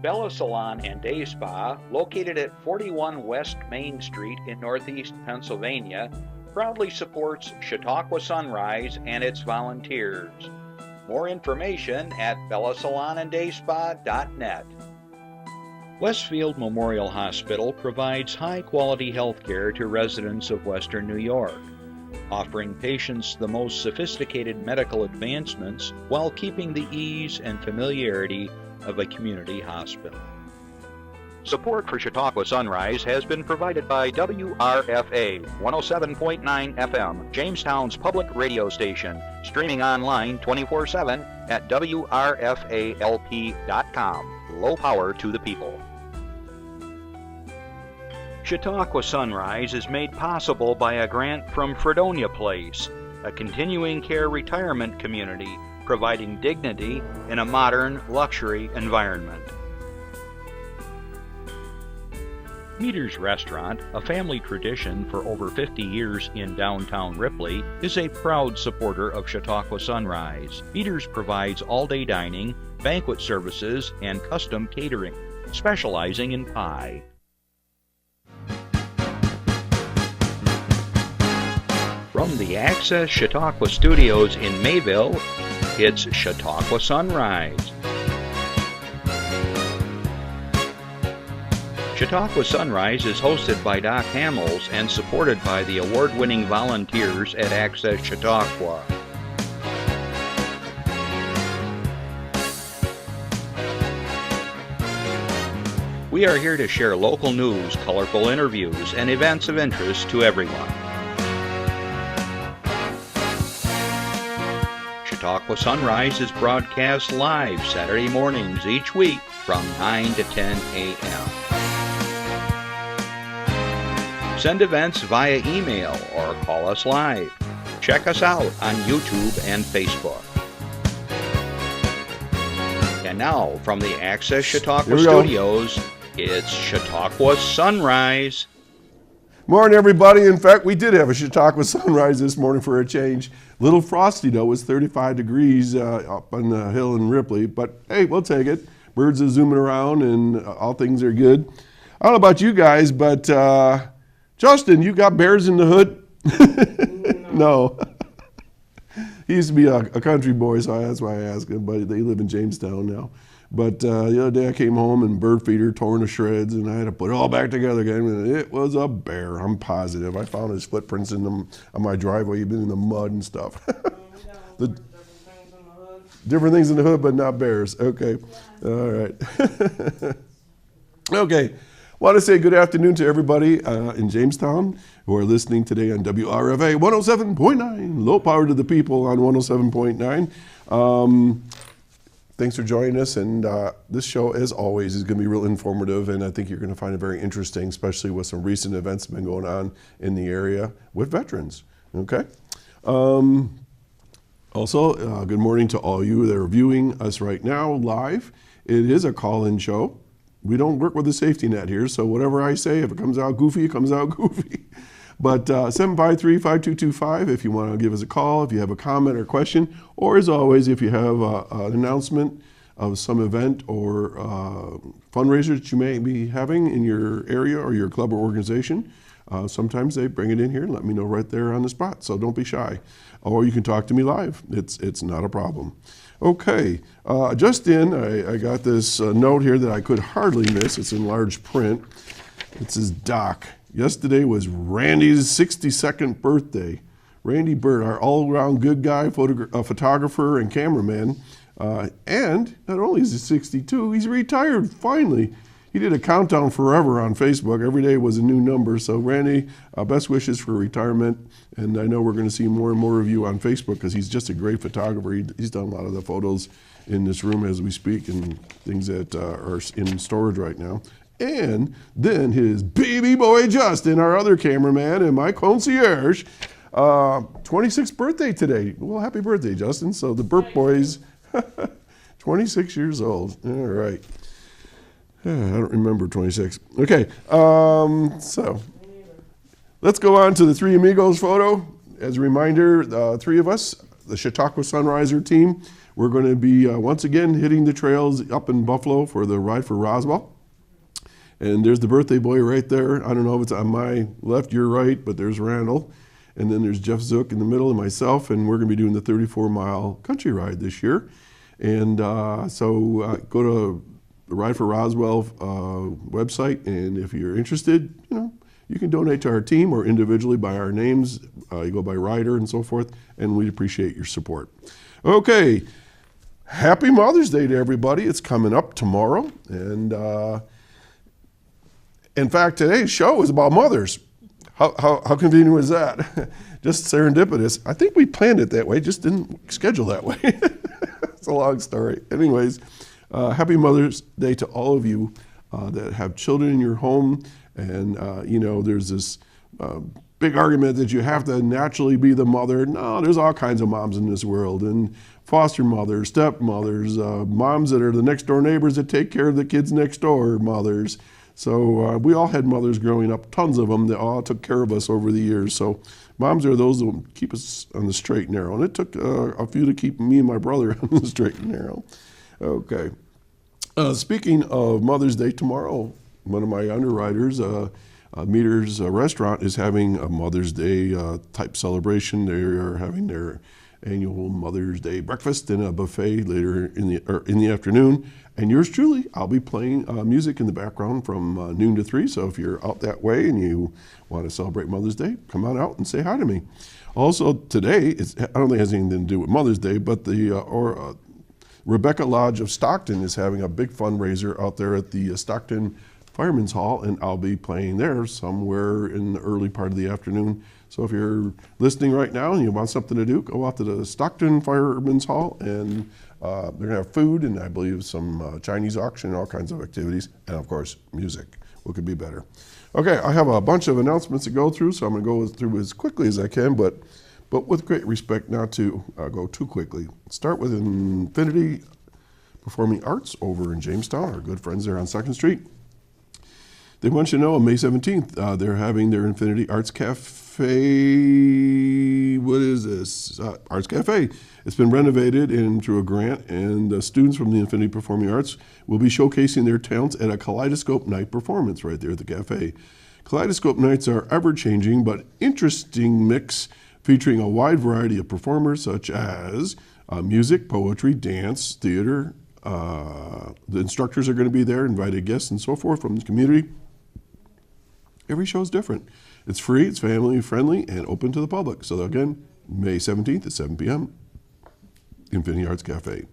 Bella Salon and Day Spa, located at 41 West Main Street in Northeast Pennsylvania, proudly supports Chautauqua Sunrise and its volunteers. More information at bellasalonanddayspa.net. Westfield Memorial Hospital provides high-quality health care to residents of Western New York, offering patients the most sophisticated medical advancements while keeping the ease and familiarity of a community hospital. Support for Chautauqua Sunrise has been provided by WRFA 107.9 FM, Jamestown's public radio station, streaming online 24/7 at WRFALP.com. Low power to the people. Chautauqua Sunrise is made possible by a grant from Fredonia Place, a continuing care retirement community providing dignity in a modern luxury environment. Meter's Restaurant, a family tradition for over 50 years in downtown Ripley, is a proud supporter of Chautauqua Sunrise. Meter's provides all-day dining, banquet services, and custom catering, specializing in pie. From the Access Chautauqua Studios in Mayville, it's Chautauqua Sunrise. Chautauqua Sunrise is hosted by Doc Hamels and supported by the award-winning volunteers at Access Chautauqua. We are here to share local news, colorful interviews, and events of interest to everyone. Chautauqua Sunrise is broadcast live Saturday mornings each week from 9 to 10 a.m. Send events via email or call us live. Check us out on YouTube and Facebook. And now, from the Access Chautauqua Studios, it's Chautauqua Sunrise. Morning, everybody. In fact, we did have a Chautauqua Sunrise this morning for a change. Little frosty, though. It was 35 degrees up on the hill in Ripley. But, hey, we'll take it. Birds are zooming around, and all things are good. I don't know about you guys, but Justin, you got bears in the hood? No. He used to be a country boy, so that's why I asked him. But they live in Jamestown now. But the other day I came home and bird feeder torn to shreds, and I had to put it all back together again. And it was a bear, I'm positive. I found his footprints on my driveway. He'd been in the mud and stuff. Different things in the hood, but not bears. Okay. All right. Okay. Want to say good afternoon to everybody in Jamestown who are listening today on WRFA 107.9. Low power to the people on 107.9. Thanks for joining us, and this show, as always, is going to be real informative, and I think you're going to find it very interesting, especially with some recent events that have been going on in the area with veterans, okay? Also, good morning to all you that are viewing us right now live. It is a call-in show. We don't work with a safety net here, so whatever I say, if it comes out goofy, it comes out goofy. But 753-5225 if you want to give us a call, if you have a comment or question, or as always, if you have an announcement of some event or fundraiser that you may be having in your area or your club or organization. Sometimes they bring it in here and let me know right there on the spot, so don't be shy. Or you can talk to me live. It's not a problem. Okay, just in, I got this note here that I could hardly miss. It's in large print. It says, Doc, yesterday was Randy's 62nd birthday. Randy Bird, our all-around good guy, photographer and cameraman. And not only is he 62, he's retired finally. He did a countdown forever on Facebook. Every day was a new number. So Randy, best wishes for retirement. And I know we're going to see more and more of you on Facebook because he's just a great photographer. He's done a lot of the photos in this room as we speak and things that are in storage right now. And then his baby boy Justin, our other cameraman and my concierge, 26th birthday today. Well, happy birthday, Justin. So the Burp Boys, 26 years old. All right. I don't remember 26. Okay, so let's go on to the three Amigos photo. As a reminder, three of us, the Chautauqua Sunriser team, We're going to be once again hitting the trails up in Buffalo for the Ride for Roswell. And there's the birthday boy right there. I don't know if it's on my left, your right, but there's Randall. And then there's Jeff Zook in the middle and myself, and we're going to be doing the 34-mile country ride this year. And so go to the Ride for Roswell website, and if you're interested, you can donate to our team or individually by our names. You go by rider and so forth, and we'd appreciate your support. Okay, happy Mother's Day to everybody. It's coming up tomorrow, and in fact, today's show is about mothers. How convenient was that? Just serendipitous. I think we planned it that way, just didn't schedule that way. It's a long story. Anyways, happy Mother's Day to all of you that have children in your home. And, there's this big argument that you have to naturally be the mother. No, there's all kinds of moms in this world. And foster mothers, stepmothers, moms that are the next door neighbors that take care of the kids next door, mothers. So we all had mothers growing up, tons of them that all took care of us over the years. So moms are those that keep us on the straight and narrow. And it took a few to keep me and my brother on the straight and narrow. Okay. Speaking of Mother's Day tomorrow, one of my underwriters, Meter's Restaurant, is having a Mother's Day type celebration. They are having their annual Mother's Day breakfast and a buffet later in the afternoon. And yours truly, I'll be playing music in the background from noon to 3. So if you're out that way and you want to celebrate Mother's Day, come on out and say hi to me. Also today, I don't think it has anything to do with Mother's Day, but the Rebecca Lodge of Stockton is having a big fundraiser out there at the Stockton Fireman's Hall, and I'll be playing there somewhere in the early part of the afternoon. So if you're listening right now and you want something to do, go out to the Stockton Fireman's Hall, and they're going to have food and I believe some Chinese auction and all kinds of activities, and of course music. What could be better? Okay, I have a bunch of announcements to go through, so I'm going to go through as quickly as I can, but with great respect not to go too quickly. Start with Infinity Performing Arts over in Jamestown, our good friends there on 2nd Street. They want you to know on May 17th, they're having their Infinity Arts Cafe. What is this? Arts Cafe. It's been renovated and through a grant, and students from the Infinity Performing Arts will be showcasing their talents at a Kaleidoscope Night performance right there at the cafe. Kaleidoscope Nights are ever-changing but interesting mix featuring a wide variety of performers such as music, poetry, dance, theater. The instructors are going to be there, invited guests and so forth from the community. Every show is different. It's free, it's family friendly, and open to the public. So again, May 17th at 7 p.m., Infinity Arts Cafe.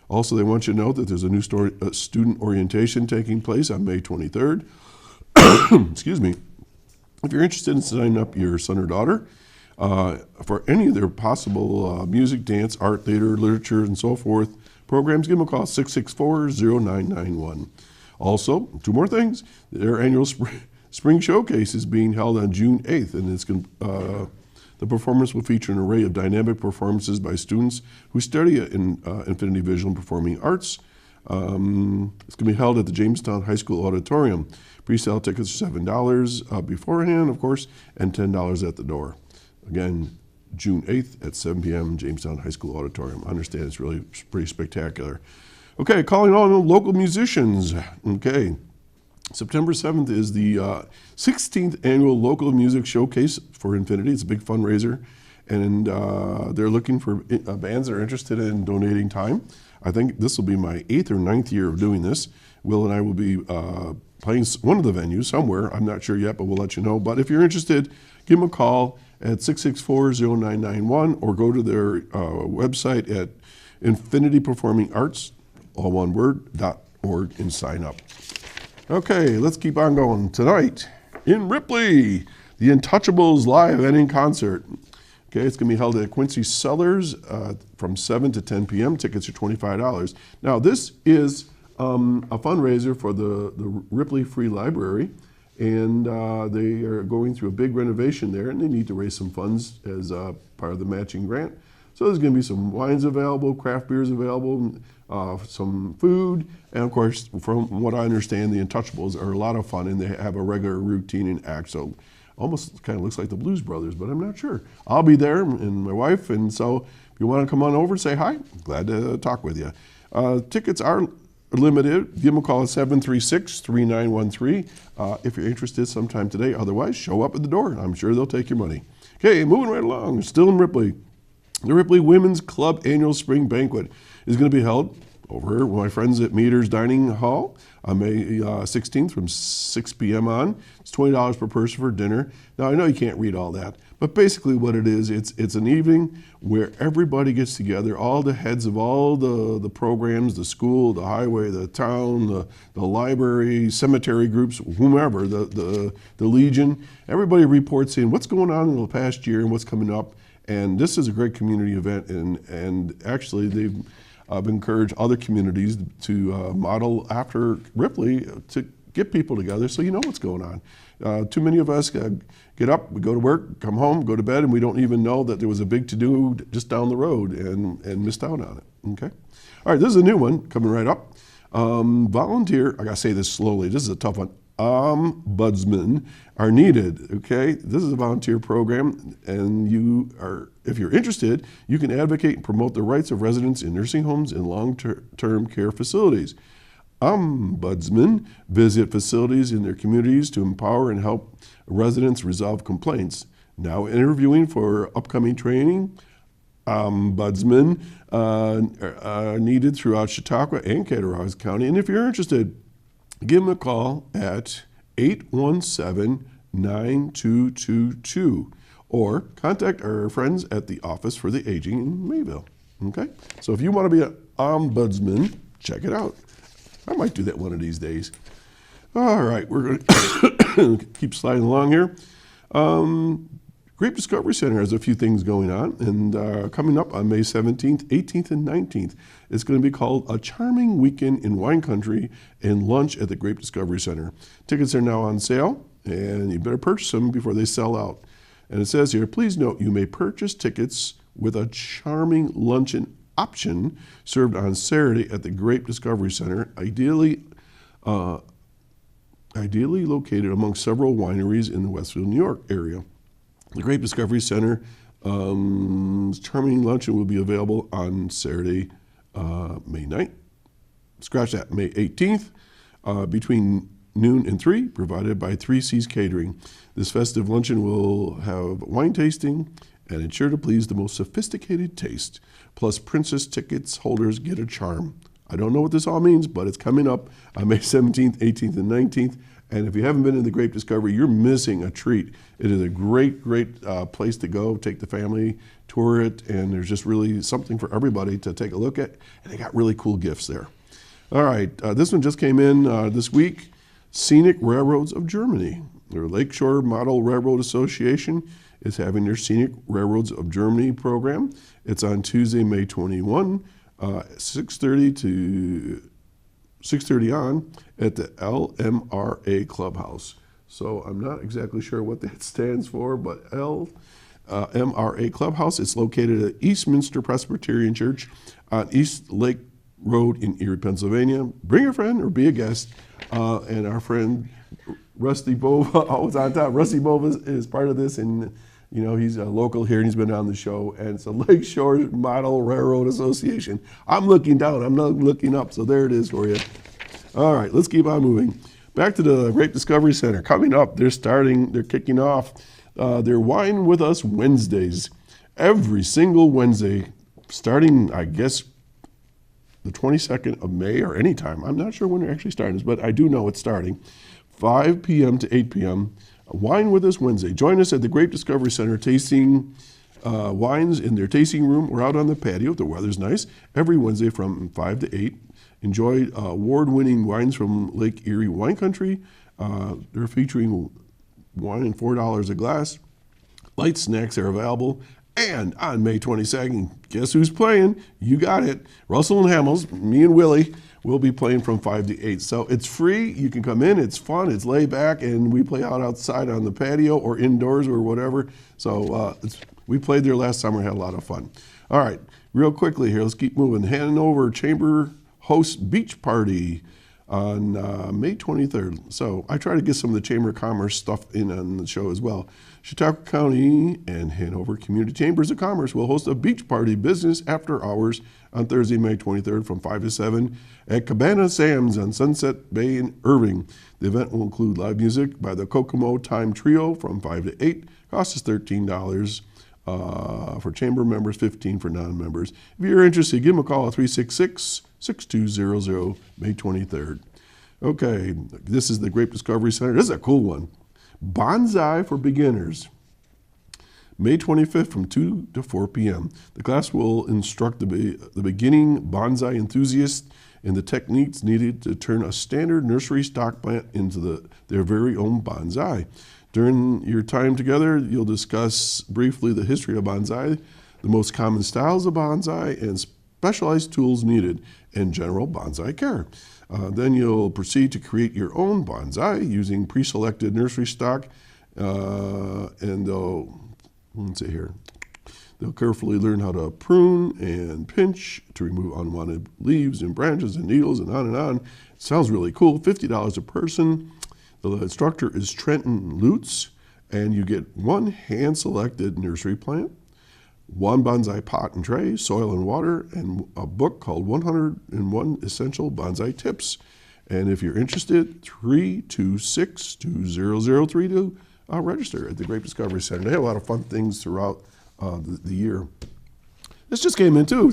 Also, they want you to know that there's a new student orientation taking place on May 23rd. Excuse me. If you're interested in signing up your son or daughter for any of their possible music, dance, art, theater, literature, and so forth programs, give them a call, 664-0991. Also, 2 more things. Their annual Spring Showcase is being held on June 8th, and the performance will feature an array of dynamic performances by students who study in Infinity Visual and Performing Arts. It's going to be held at the Jamestown High School Auditorium. Pre-sale tickets are $7 beforehand, of course, and $10 at the door. Again, June 8th at 7 p.m., Jamestown High School Auditorium. I understand it's really pretty spectacular. Okay, calling all the local musicians. Okay. September 7th is the 16th annual local music showcase for Infinity. It's a big fundraiser, and they're looking for bands that are interested in donating time. I think this will be my 8th or 9th year of doing this. Will and I will be playing one of the venues somewhere. I'm not sure yet, but we'll let you know. But if you're interested, give them a call at 664-0991 or go to their website at Infinity Performing Arts, all one word, .org, and sign up. Okay, let's keep on going. Tonight in Ripley, the Untouchables live and in concert. Okay, it's going to be held at Quincy Cellars from 7 to 10 p.m. Tickets are $25. Now, this is a fundraiser for the Ripley Free Library, and they are going through a big renovation there, and they need to raise some funds as part of the matching grant. So there's going to be some wines available, craft beers available, some food, and of course, from what I understand, the Untouchables are a lot of fun, and they have a regular routine and act. So Almost kind of looks like the Blues Brothers, but I'm not sure. I'll be there and my wife, and so if you want to come on over, say hi. Glad to talk with you. Tickets are limited. Give them a call at 736-3913 if you're interested sometime today. Otherwise, show up at the door. I'm sure they'll take your money. Okay, moving right along. Still in Ripley. The Ripley Women's Club Annual Spring Banquet is going to be held over here with my friends at Meter's Dining Hall on May 16th from 6 p.m. on. It's $20 per person for dinner. Now, I know you can't read all that, but basically what it is, it's an evening where everybody gets together, all the heads of all the programs, the school, the highway, the town, the library, cemetery groups, whomever, the Legion. Everybody reports in what's going on in the past year and what's coming up. And this is a great community event, and actually they've encouraged other communities to model after Ripley to get people together so you know what's going on. Too many of us get up, we go to work, come home, go to bed, and we don't even know that there was a big to-do just down the road and missed out on it, okay? All right, this is a new one coming right up. Volunteer, I gotta say this slowly, this is a tough one. Ombudsmen are needed, okay? This is a volunteer program, and if you're interested, you can advocate and promote the rights of residents in nursing homes and long-term care facilities. Ombudsmen visit facilities in their communities to empower and help residents resolve complaints. Now interviewing for upcoming training, ombudsmen are needed throughout Chautauqua and Cattaraugus County, and if you're interested, give them a call at 817-9222 or contact our friends at the Office for the Aging in Mayville. Okay? So if you want to be an ombudsman, check it out. I might do that one of these days. All right, we're going to keep sliding along here. Grape Discovery Center has a few things going on, and coming up on May 17th, 18th, and 19th, it's going to be called A Charming Weekend in Wine Country and lunch at the Grape Discovery Center. Tickets are now on sale, and you better purchase them before they sell out. And it says here, please note you may purchase tickets with a charming luncheon option served on Saturday at the Grape Discovery Center, ideally located among several wineries in the Westfield, New York area. The Grape Discovery Center charming luncheon will be available on Saturday, May 9th. Scratch that, May 18th, between noon and 3, provided by 3 C's Catering. This festive luncheon will have wine tasting and it's sure to please the most sophisticated taste. Plus, princess tickets holders get a charm. I don't know what this all means, but it's coming up on May 17th, 18th, and 19th. And if you haven't been in the Grape Discovery, you're missing a treat. It is a great, great place to go. Take the family, tour it, and there's just really something for everybody to take a look at. And they got really cool gifts there. All right, this one just came in this week. Scenic Railroads of Germany. Their Lakeshore Model Railroad Association is having their Scenic Railroads of Germany program. It's on Tuesday, May 21, 6:30 to 6:30 on at the LMRA Clubhouse. So I'm not exactly sure what that stands for, but LMRA Clubhouse. It's located at Eastminster Presbyterian Church on East Lake Road in Erie, Pennsylvania. Bring a friend or be a guest. And our friend Rusty Bova, always on top. Rusty Bova is part of this, and you know he's a local here, and he's been on the show. And it's a Lakeshore Model Railroad Association. I'm looking down, I'm not looking up, so there it is for you. All right, let's keep on moving. Back to the Grape Discovery Center. Coming up, they're kicking off their Wine With Us Wednesdays. Every single Wednesday, starting, I guess, the 22nd of May or any time. I'm not sure when they're actually starting this, but I do know it's starting. 5 p.m. to 8 p.m. Wine With Us Wednesday. Join us at the Grape Discovery Center tasting wines in their tasting room or out on the patio if the weather's nice every Wednesday from 5 to 8. Enjoy award-winning wines from Lake Erie Wine Country. They're featuring wine at $4 a glass. Light snacks are available. And on May 22nd, guess who's playing? You got it. Russell and Hamels, me and Willie, will be playing from 5 to 8. So it's free. You can come in. It's fun. It's laid back. And we play outside on the patio or indoors or whatever. So we played there last summer, had a lot of fun. All right, real quickly here, let's keep moving. Hanover Chamber hosts beach party on May 23rd. So I try to get some of the Chamber of Commerce stuff in on the show as well. Chautauqua County and Hanover Community Chambers of Commerce will host a beach party business after hours on Thursday, May 23rd from 5 to 7 at Cabana Sam's on Sunset Bay in Irving. The event will include live music by the Kokomo Time Trio from 5 to 8. Cost is $13 for chamber members, $15 for non-members. If you're interested, give them a call at 366-6200, May 23rd. Okay, this is the Grape Discovery Center. This is a cool one. Bonsai for Beginners. May 25th from 2 to 4 p.m. The class will instruct the beginning bonsai enthusiasts in the techniques needed to turn a standard nursery stock plant into their very own bonsai. During your time together, you'll discuss briefly the history of bonsai, the most common styles of bonsai, and specialized tools needed, and general bonsai care. Then you'll proceed to create your own bonsai using pre-selected nursery stock, and let's see here. They'll carefully learn how to prune and pinch to remove unwanted leaves and branches and needles and on and on. It sounds really cool. $50 a person. The instructor is Trenton Lutz, and you get one hand-selected nursery plant, one bonsai pot and tray, soil and water, and a book called 101 Essential Bonsai Tips. And if you're interested, 326-2003 to register at the Grape Discovery Center. They have a lot of fun things throughout the year. This just came in too.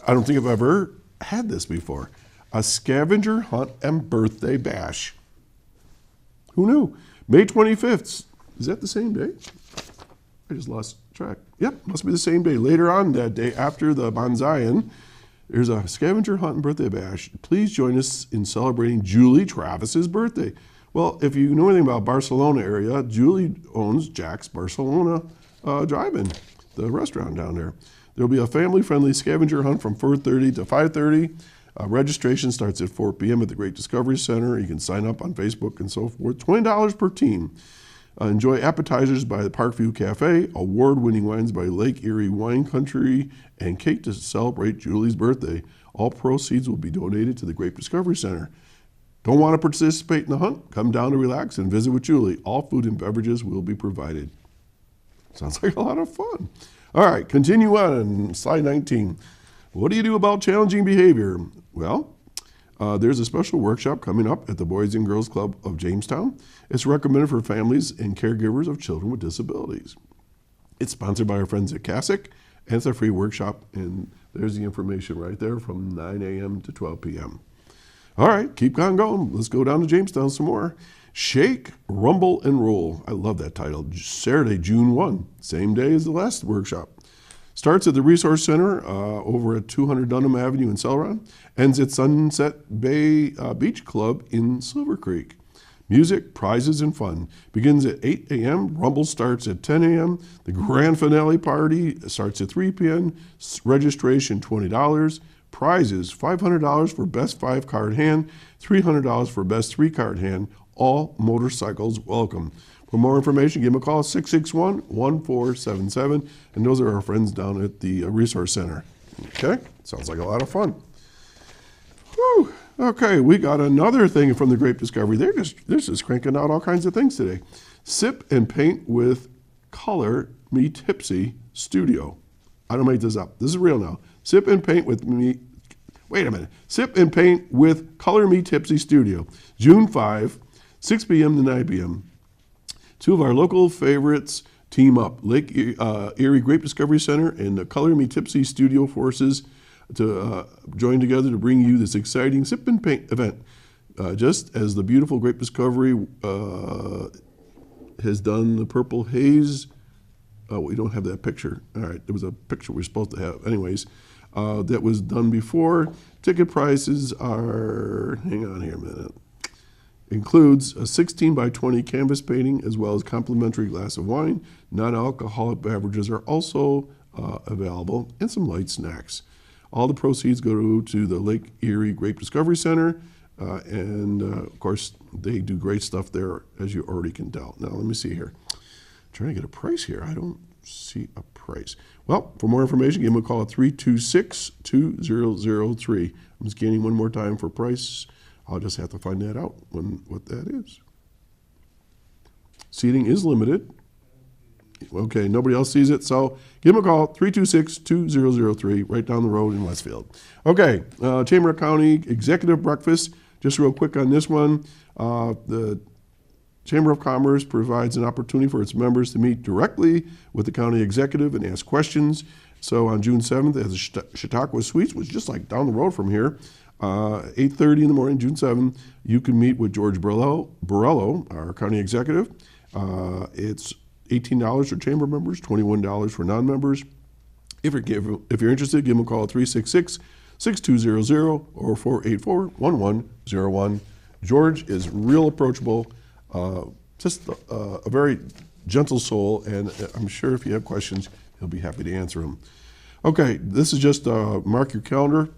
I don't think I've ever had this before. A scavenger hunt and birthday bash. Who knew? May 25th. Is that the same day? I just lost track. Yep, must be the same day. Later on that day, after the bonsai, there's a scavenger hunt and birthday bash. Please join us in celebrating Julie Travis's birthday. Well, if you know anything about Barcelona area, Julie owns Jack's Barcelona Drive-In, the restaurant down there. There'll be a family-friendly scavenger hunt from 4:30 to 5:30. Registration starts at 4 p.m. at the Great Discovery Center. You can sign up on Facebook and so forth. $20 per team. Enjoy appetizers by the Parkview Cafe, award-winning wines by Lake Erie Wine Country, and cake to celebrate Julie's birthday. All proceeds will be donated to the Great Discovery Center. Don't want to participate in the hunt? Come down to relax and visit with Julie. All food and beverages will be provided. Sounds like a lot of fun. All right, continue on slide 19. What do you do about challenging behavior? Well, there's a special workshop coming up at the Boys and Girls Club of Jamestown. It's recommended for families and caregivers of children with disabilities. It's sponsored by our friends at CASIC, and it's a free workshop, and there's the information right there from 9 a.m. to 12 p.m. All right, keep on going. Let's go down to Jamestown some more. Shake, Rumble, and Roll. I love that title. Saturday, June 1, same day as the last workshop. Starts at the Resource Center over at 200 Dunham Avenue in Celeron. Ends at Sunset Bay Beach Club in Silver Creek. Music, prizes, and fun. Begins at 8 a.m. Rumble starts at 10 a.m. The grand finale party starts at 3 p.m. Registration, $20. Prizes, $500 for best 5-card hand, $300 for best 3-card hand. All motorcycles welcome. For more information, give them a call, 661-1477. And those are our friends down at the Resource Center. Okay, sounds like a lot of fun. Whew. Okay, we got another thing from the Grape Discovery. They're just cranking out all kinds of things today. Sip and Paint with Color Me Tipsy Studio. I don't make this up. This is real now. Sip and Paint with me. Wait a minute. Sip and Paint with Color Me Tipsy Studio. June 5, 6 p.m. to 9 p.m. Two of our local favorites team up. Lake Erie Grape Discovery Center and the Color Me Tipsy Studio forces to join together to bring you this exciting Sip and Paint event. Just as the beautiful Grape Discovery has done the Purple Haze. Oh, we don't have that picture. All right, there was a picture we're supposed to have. Anyways, that was done before. Ticket prices are, hang on here a minute, includes a 16 by 20 canvas painting as well as complimentary glass of wine. Non-alcoholic beverages are also available and some light snacks. All the proceeds go to the Lake Erie Grape Discovery Center, and of course, they do great stuff there, as you already can tell. Now, let me see here. I'm trying to get a price here. I don't see a price. Well, for more information, give them a call at 326-2003. I'm scanning one more time for price. I'll just have to find that out what that is. Seating is limited. Okay, nobody else sees it, so give them a call, 326-2003, right down the road in Westfield. Okay, Chamber of County Executive Breakfast. Just real quick on this one. The Chamber of Commerce provides an opportunity for its members to meet directly with the county executive and ask questions. So on June 7th at the Chautauqua Suites, which is just like down the road from here, 8:30 in the morning, June 7th, you can meet with George Borello, our county executive. It's $18 for chamber members, $21 for non-members. If you're interested, give them a call at 366-6200 or 484-1101. George is real approachable, just a very gentle soul, and I'm sure if you have questions, he'll be happy to answer them. Okay, this is just mark your calendar.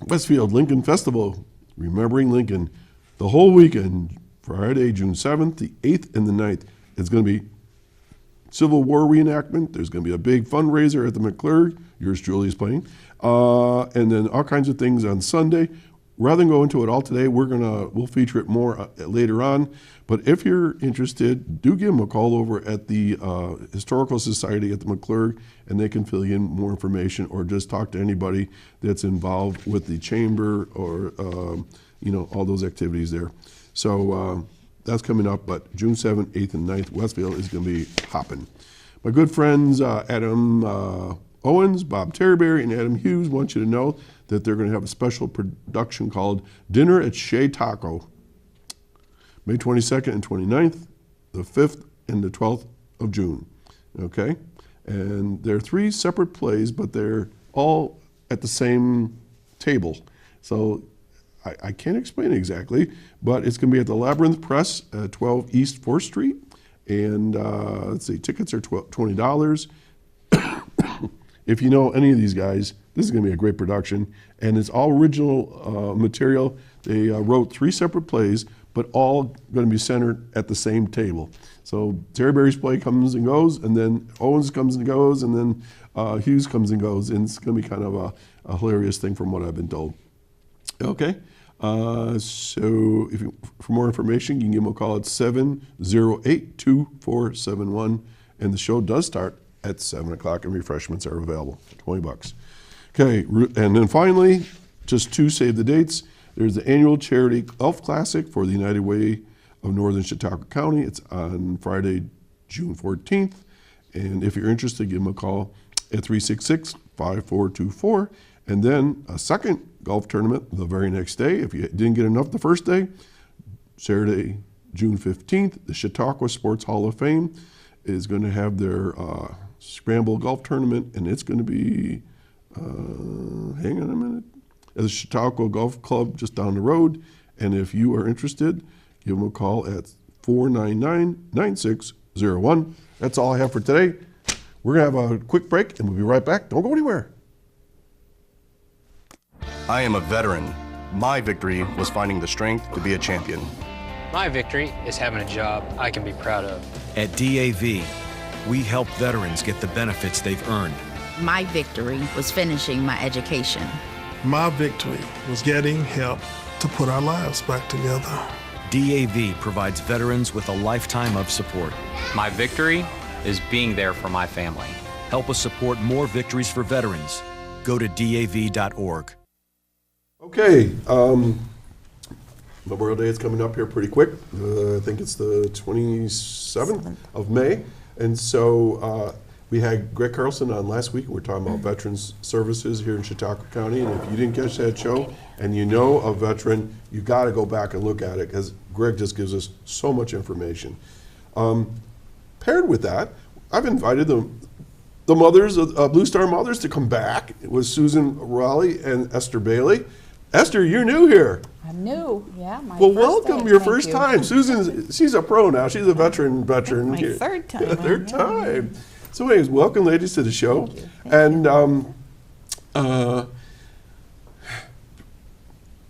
Westfield Lincoln Festival, Remembering Lincoln, the whole weekend, Friday, June 7th, the 8th, and the 9th. It's going to be Civil War reenactment. There's going to be a big fundraiser at the McClurg. Yours truly is playing. And then all kinds of things on Sunday. Rather than go into it all today, we'll feature it more later on. But if you're interested, do give them a call over at the Historical Society at the McClurg, and they can fill you in more information, or just talk to anybody that's involved with the chamber or all those activities there. So that's coming up, but June 7th, 8th, and 9th, Westfield is going to be hopping. My good friends Adam Owens, Bob Terryberry, and Adam Hughes want you to know that they're going to have a special production called Dinner at Chautauqua, May 22nd and 29th, the 5th and the 12th of June, okay? And they're 3 separate plays, but they're all at the same table. So I can't explain it exactly, but it's going to be at the Labyrinth Press at 12 East 4th Street. And let's see, tickets are $20. If you know any of these guys, this is going to be a great production. And it's all original material. They wrote 3 separate plays, but all going to be centered at the same table. So Terryberry's play comes and goes, and then Owens comes and goes, and then Hughes comes and goes. And it's going to be kind of a hilarious thing from what I've been told. Okay. So for more information, you can give them a call at 708-2471. And the show does start at 7 o'clock, and refreshments are available, $20. Okay, and then finally, just 2 save the dates. There's the annual Charity Golf Classic for the United Way of Northern Chautauqua County. It's on Friday, June 14th. And if you're interested, give them a call at 366-5424. And then a second golf tournament the very next day. If you didn't get enough the first day, Saturday, June 15th, the Chautauqua Sports Hall of Fame is going to have their Scramble Golf Tournament, and it's going to be, hang on a minute, at the Chautauqua Golf Club just down the road. And if you are interested, give them a call at 499-9601. That's all I have for today. We're going to have a quick break, and we'll be right back. Don't go anywhere. I am a veteran. My victory was finding the strength to be a champion. My victory is having a job I can be proud of. At DAV, we help veterans get the benefits they've earned. My victory was finishing my education. My victory was getting help to put our lives back together. DAV provides veterans with a lifetime of support. My victory is being there for my family. Help us support more victories for veterans. Go to DAV.org. Okay, Memorial Day is coming up here pretty quick. I think it's the 27th of May. And so we had Greg Carlson on last week. We're talking about veterans services here in Chautauqua County. And if you didn't catch that show and you know a veteran, you got to go back and look at it, because Greg just gives us so much information. Paired with that, I've invited the mothers, Blue Star mothers, to come back. It was Susan Rowley and Esther Bailey. Esther, you're new here. I'm new, yeah. Well, welcome, your first time. Susan, she's a pro now. She's a veteran My here. third time. Third time. So anyways, welcome, ladies, to the show. Thank you.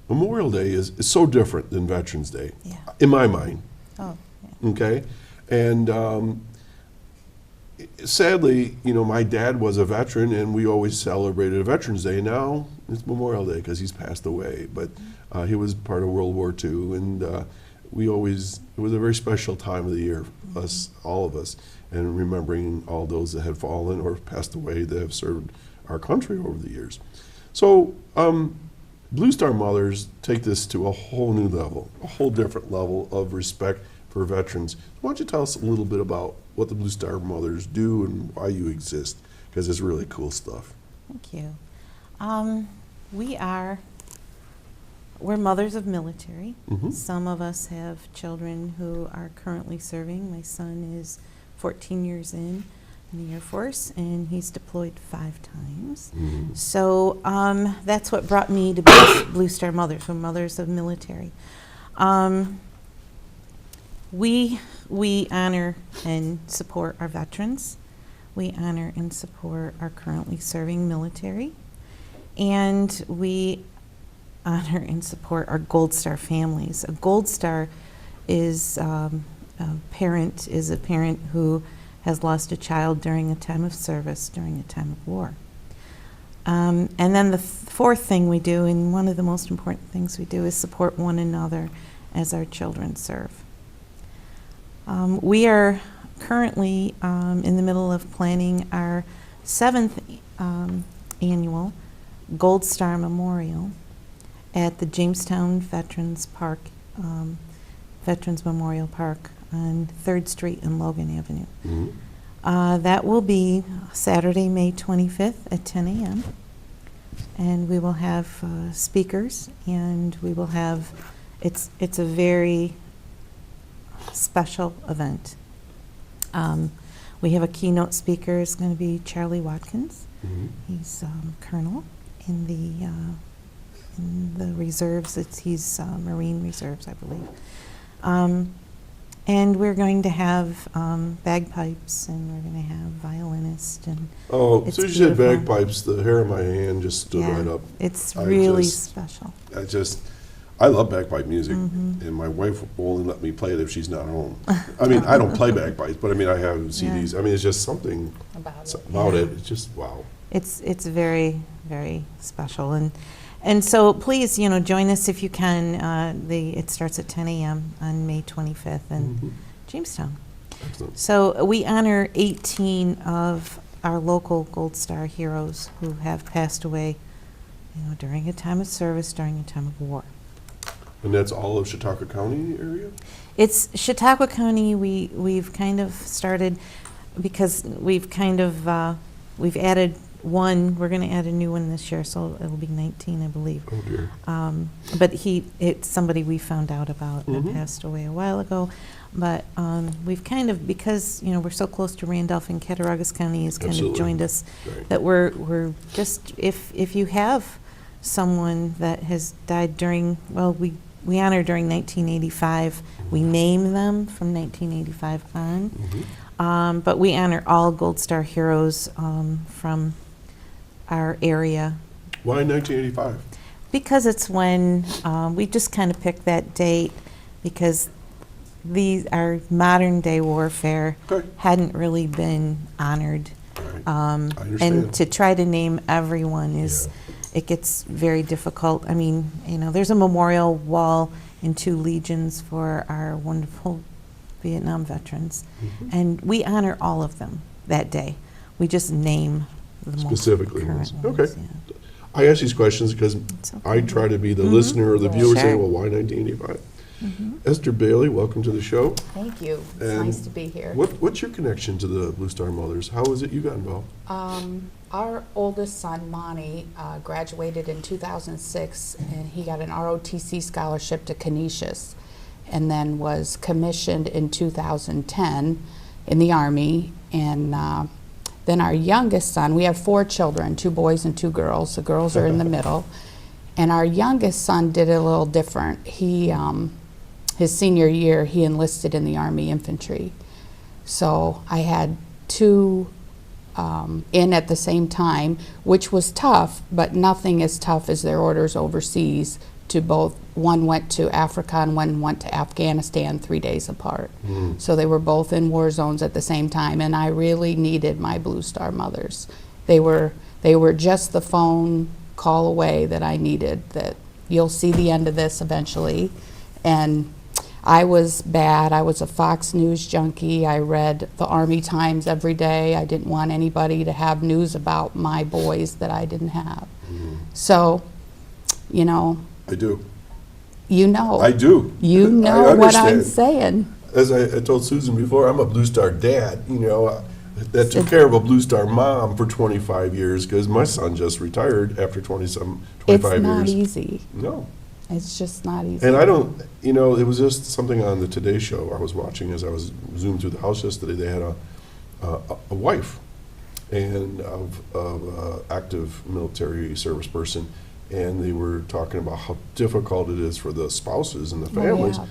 Memorial Day is so different than Veterans Day, Yeah. in my mind. Oh, yeah. Okay? And sadly, my dad was a veteran, and we always celebrated Veterans Day. Now it's Memorial Day because he's passed away. But He was part of World War II, and it was a very special time of the year, all of us, and remembering all those that had fallen or passed away that have served our country over the years. So Blue Star Mothers take this to a whole new level, a whole different level of respect for veterans. Why don't you tell us a little bit about what the Blue Star Mothers do and why you exist, because it's really cool stuff. Thank you. We're mothers of military. Some of us have children who are currently serving. My son is 14 years in the Air Force, and he's deployed 5 times. So that's what brought me to Blue Star Mothers. We're mothers of military. We honor and support our veterans. We honor and support our currently serving military. And we honor and support our Gold Star families. A Gold Star is a parent who has lost a child during a time of service, during a time of war. And then the fourth thing we do, and one of the most important things we do, is support one another as our children serve. We are currently in the middle of planning our 7th annual Gold Star Memorial at the Jamestown Veterans Memorial Park on 3rd Street and Logan Avenue. That will be Saturday, May 25th at 10 a.m. And we will have speakers, and we will have, it's a very special event. We have a keynote speaker. It's going to be Charlie Watkins. He's colonel in the reserves. He's Marine Reserves, I believe. And we're going to have bagpipes, and we're going to have violinists. And as soon as you said bagpipes, the hair on my hand just stood right up. It's really special. I love bagpipe music, and my wife will only let me play it if she's not home. I mean, I don't play bagpipes, but I mean, I have CDs. I mean, it's just something about it. It's just, wow. It's very, very special. And so please, join us if you can. It starts at 10 a.m. on May 25th in Jamestown. Excellent. So we honor 18 of our local Gold Star heroes who have passed away, during a time of service, during a time of war. And that's all of Chautauqua County area? It's Chautauqua County. We've kind of started because we've added one. We're going to add a new one this year, so it'll be 19, I believe. Oh dear. But it's somebody we found out about that passed away a while ago. But we've kind of, because we're so close to Randolph, and Cattaraugus County has kind of joined us, that we're just, if you have someone that has died during, we honor during 1985. We name them from 1985 on. But we honor all Gold Star heroes from our area. Why 1985? Because it's when we just kind of picked that date because our modern day warfare hadn't really been honored. I understand. And to try to name everyone it gets very difficult. I mean, there's a memorial wall and 2 legions for our wonderful Vietnam veterans. And we honor all of them that day. We just name the specifically most current ones. ones. Okay. I ask these questions because I try to be the listener or the viewer saying, well, why 1985? Esther Bailey, welcome to the show. Thank you. It's nice to be here. What's your connection to the Blue Star Mothers? How is it you got involved? Our oldest son, Monty, graduated in 2006, and he got an ROTC scholarship to Canisius, and then was commissioned in 2010 in the Army. And then our youngest son, we have 4 children, 2 boys and 2 girls. The girls are in the middle. And our youngest son did it a little different. He, his senior year, he enlisted in the Army infantry. So I had 2 in at the same time, which was tough, but nothing as tough as their orders overseas to both. One went to Africa and one went to Afghanistan 3 days apart. So they were both in war zones at the same time, and I really needed my Blue Star Mothers. They were just the phone call away that I needed, that you'll see the end of this eventually. And I was bad. I was a Fox News junkie. I read the Army Times every day. I didn't want anybody to have news about my boys that I didn't have. So, you know. I do. You know. I do. You know what I'm saying. As I told Susan before, I'm a Blue Star dad, you know, that took care of a Blue Star mom for 25 years because my son just retired after 25 years. It's not easy. No. It's just not easy. And I don't, you know, it was just something on the Today Show I was watching as I was zoomed through the house yesterday. They had a wife and of active military service person, and they were talking about how difficult it is for the spouses and the families. Yeah.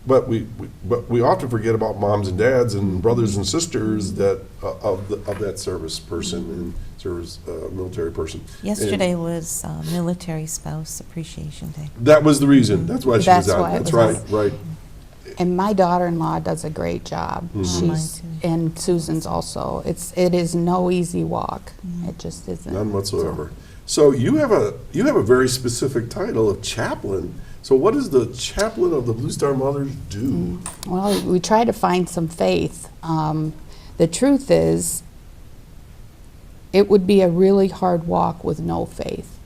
But we often forget about moms and dads and brothers and sisters that of that service person and service military person. Yesterday was Military Spouse Appreciation Day. That was the reason. That's why she was out. That's right, right. And my daughter-in-law does a great job. She's, and Susan's also. It is no easy walk. It just isn't. None whatsoever. So you have a very specific title of chaplain. So what does the chaplain of the Blue Star Mothers do? Well, we try to find some faith. The truth is, it would be a really hard walk with no faith.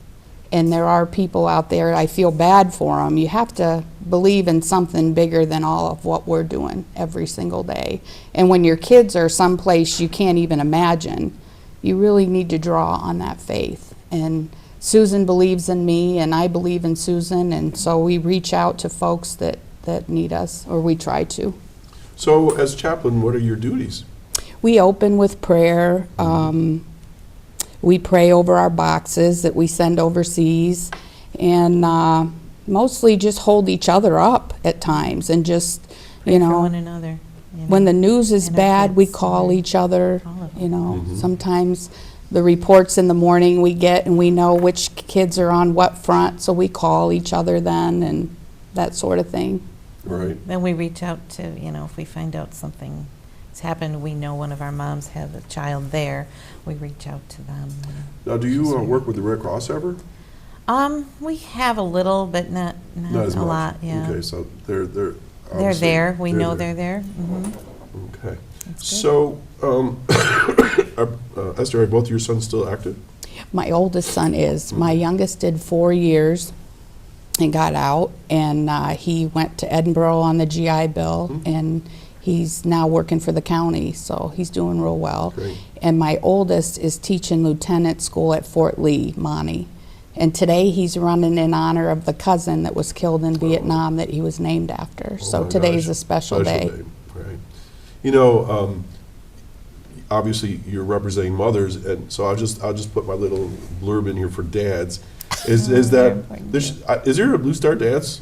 And there are people out there, I feel bad for them. You have to believe in something bigger than all of what we're doing every single day. And when your kids are someplace you can't even imagine, you really need to draw on that faith. And Susan believes in me, and I believe in Susan, and so we reach out to folks that need us, or we try to. So as chaplain, what are your duties? We open with prayer. We pray over our boxes that we send overseas, and mostly just hold each other up at times, and just, Pray for one another. You know, when the news is and our bad, we kids, call each other. all of You know, sometimes the reports in the morning we get, and we know which kids are on what front, so we call each other then, and that sort of thing. Right. Then we reach out to, you know, if we find out something has happened, we know one of our moms have a child there, we reach out to them. Now, do you work with the Red Cross ever? We have a little, but not as a much. lot, yeah. Okay, so they're They're there, we know they're there. Okay. So, Esther, are both your sons still active? My oldest son is. My youngest did 4 years and got out, and he went to Edinburgh on the GI Bill, and he's now working for the county, so he's doing real well. Great. And my oldest is teaching lieutenant school at Fort Lee, Monty. And today he's running in honor of the cousin that was killed in Vietnam that he was named after. So my today's gosh. a special day. Right. You know, obviously you're representing mothers, and so I'll just put my little blurb in here for dads. Is there a Blue Star Dads?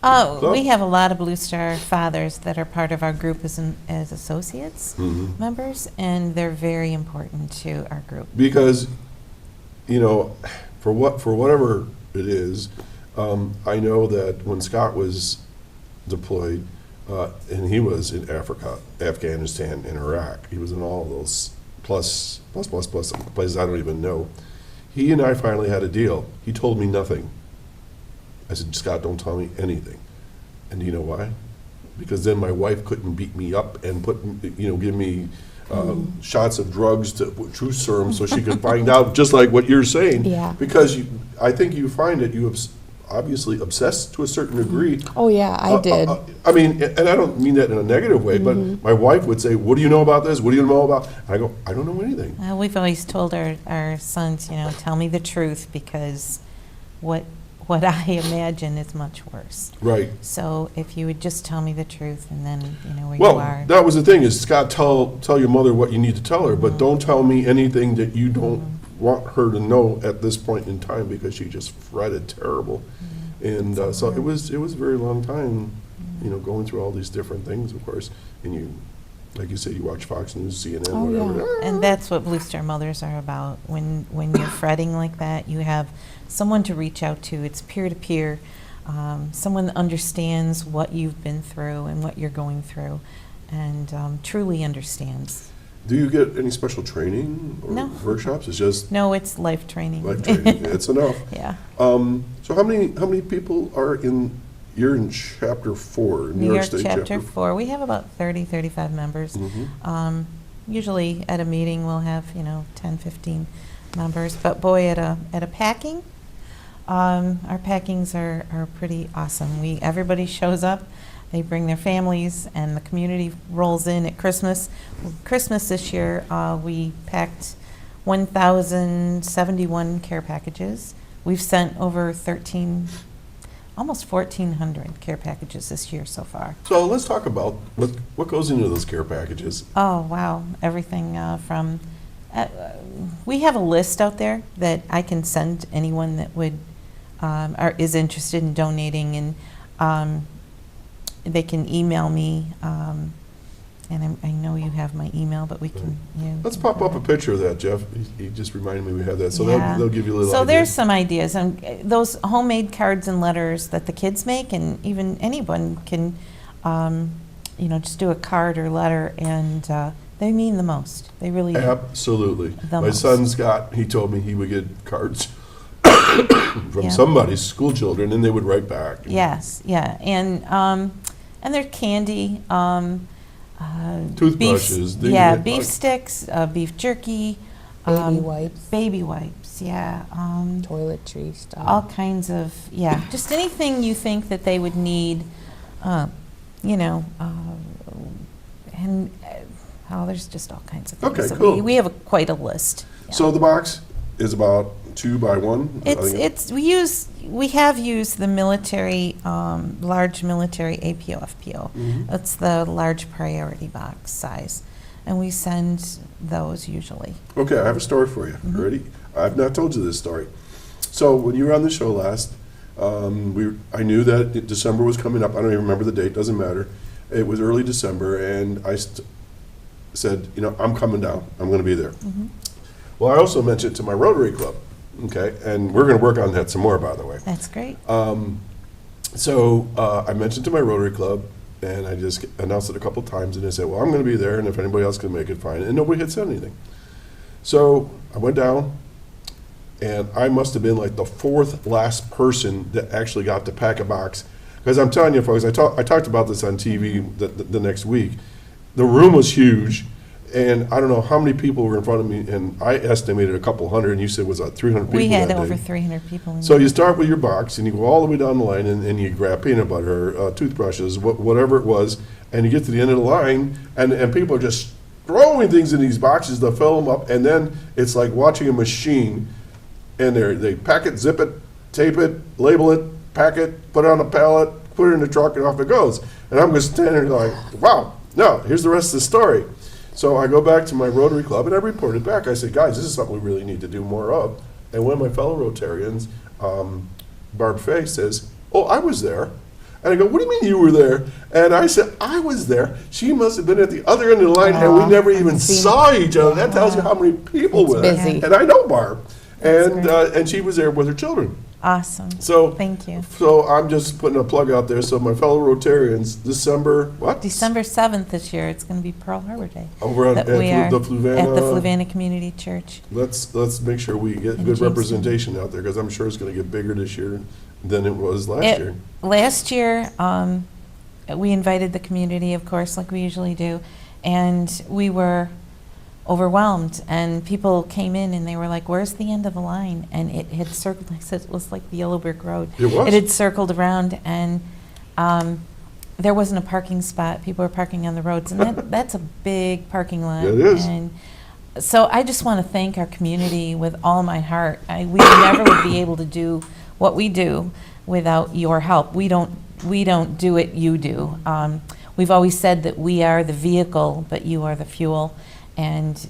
Oh, we have a lot of Blue Star fathers that are part of our group as associates members, and they're very important to our group. Because, you know, for whatever it is, I know that when Scott was deployed, and he was in Africa, Afghanistan, and Iraq, he was in all of those plus places I don't even know. He and I finally had a deal. He told me nothing. I said, Scott, don't tell me anything. And do you know why? Because then my wife couldn't beat me up and give me shots of drugs to truth serum so she could find out, just like what you're saying. Yeah. Because I think you find that you obviously obsessed to a certain degree. Oh yeah, I did. I mean, and I don't mean that in a negative way, but my wife would say, what do you know about this? What do you know about? I go, I don't know anything. We've always told our sons, you know, tell me the truth, because what I imagine is much worse. Right. So if you would just tell me the truth, and then you know where Well, you are. that was the thing, is Scott, tell your mother what you need to tell her, but don't tell me anything that you don't want her to know at this point in time, because she just fretted terrible. And so it was a very long time, you know, going through all these different things, of course. And you, like you say, you watch Fox News, CNN, whatever. Yeah. And that's what Blue Star Mothers are about. When you're fretting like that, you have someone to reach out to. It's peer-to-peer. Someone that understands what you've been through and what you're going through, and truly understands. Do you get any special training or No. workshops? It's just No, it's life training. life training. It's enough. Yeah. So how many people are you're in Chapter 4, New York Chapter 4. We have about 30, 35 members. Usually at a meeting we'll have, 10, 15 members. But boy, at a packing, our packings are pretty awesome. Everybody shows up. They bring their families, and the community rolls in at Christmas. Christmas this year, we packed 1,071 care packages. We've sent over almost 1,400 care packages this year so far. So let's talk about what goes into those care packages. Oh, wow. Everything from, we have a list out there that I can send anyone that would, is interested in donating, and they can email me, and I know you have my email, but we can. Let's pop up a picture of that, Jeff. He just reminded me we had that, so Yeah. they'll give you a little So idea. there's some ideas, and those homemade cards and letters that the kids make, and even anyone can, just do a card or letter, and they mean the most. They really do. Absolutely. The My most. son's he told me he would get cards from Yeah. somebody's school children, and they would write back. Yes, yeah, and there's candy, Toothbrushes. beef sticks, beef jerky, Baby wipes. baby wipes, yeah, Toiletry stuff. all kinds of, just anything you think that they would need, and there's just all kinds of things. Okay, So cool. we have quite a list. Yeah. So the box is about 2 by 1. We have used the military, large military APO, FPO. That's the large priority box size, and we send those usually. Okay, I have a story for you. Ready? I've not told you this story. So when you were on the show last, I knew that December was coming up. I don't even remember the date. Doesn't matter. It was early December, and I said, I'm coming down. I'm going to be there. Well, I also mentioned it to my Rotary Club. Okay, and we're going to work on that some more, by the way. That's great. So I mentioned to my Rotary Club, and I just announced it a couple times, and they said, well, I'm going to be there, and if anybody else can make it, fine. And nobody had said anything. So I went down, and I must have been like the 4th last person that actually got to pack a box. Because I'm telling you, folks, I talked about this on TV the next week. The room was huge. And I don't know how many people were in front of me, and I estimated a couple hundred, and you said, was that 300 people We had that day? over 300 people in So there. you start with your box, and you go all the way down the line, and you grab peanut butter, toothbrushes, whatever it was, and you get to the end of the line, and people are just throwing things in these boxes to fill them up, and then it's like watching a machine, and they pack it, zip it, tape it, label it, pack it, put it on a pallet, put it in the truck, and off it goes. And I'm just standing there like, wow, no, here's the rest of the story. So I go back to my Rotary Club, and I reported back. I said, guys, this is something we really need to do more of. And one of my fellow Rotarians, Barb Fay, says, oh, I was there. And I go, what do you mean you were there? And I said, I was there. She must have been at the other end of the line, and we never even saw each other. That tells you how many people were there. busy. And I know Barb. That's And she was there with her children. Awesome. So Thank you. So I'm just putting a plug out there. So my fellow Rotarians, December 7th this year, it's going to be Pearl Harbor Day. over That at we are the Fluvanna. at the Fluvanna Community Church. Let's make sure we get In good Jamestown. representation out there, because I'm sure it's going to get bigger this year than it was last year. Last year, we invited the community, of course, like we usually do, and we were overwhelmed, and people came in and they were like, where's the end of the line? And it had circled, I said, it was like the Yellow Brick Road. It was? It had circled around, and there wasn't a parking spot. People were parking on the roads, and that's a big parking lot. It is. And so I just want to thank our community with all my heart. We never would be able to do what we do without your help. We don't do it, you do. We've always said that we are the vehicle, but you are the fuel. And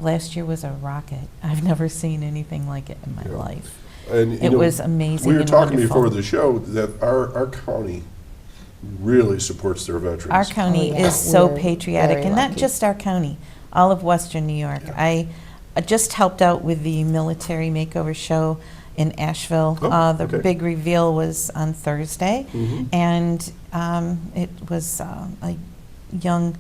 last year was a rocket. I've never seen anything like it in my life. And, It was amazing We were and talking wonderful. before the show that our county really supports their veterans. Our county Oh, yeah. is so We're patriotic, very and not lucky. just our county, all of Western New York. I just helped out with the military makeover show in Asheville. Oh, The okay. big reveal was on Thursday, Mhm. and it was a young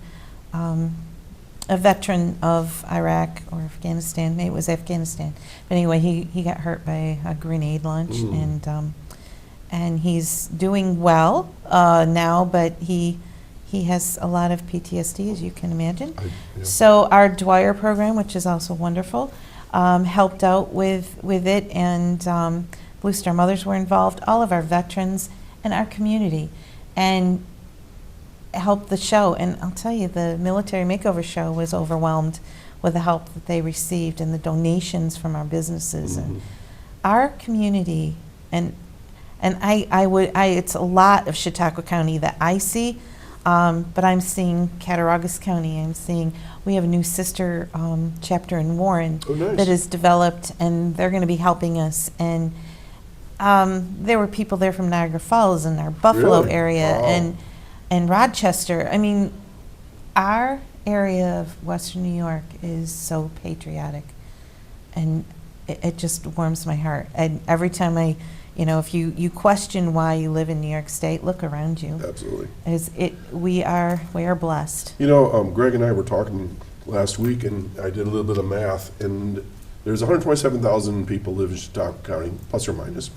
a veteran of Iraq or Afghanistan. Maybe it was Afghanistan. But anyway, he got hurt by a grenade launch, and he's doing well now, but he has a lot of PTSD, as you can imagine. So our Dwyer program, which is also wonderful, helped out with it, and Blue Star Mothers were involved, all of our veterans and our community, and helped the show. And I'll tell you, the Military Makeover Show was overwhelmed with the help that they received and the donations from our businesses and our community. And it's a lot of Chautauqua County that I see, but I'm seeing Cattaraugus County. We have a new sister chapter in Warren that is developed, and they're going to be helping us. And there were people there from Niagara Falls and our Buffalo area and Rochester. I mean, our area of Western New York is so patriotic, and it just warms my heart. And every time if you question why you live in New York State, look around you. Absolutely. We are blessed. Greg and I were talking last week, and I did a little bit of math, and there's 127,000 people live in Chautauqua County, plus or minus,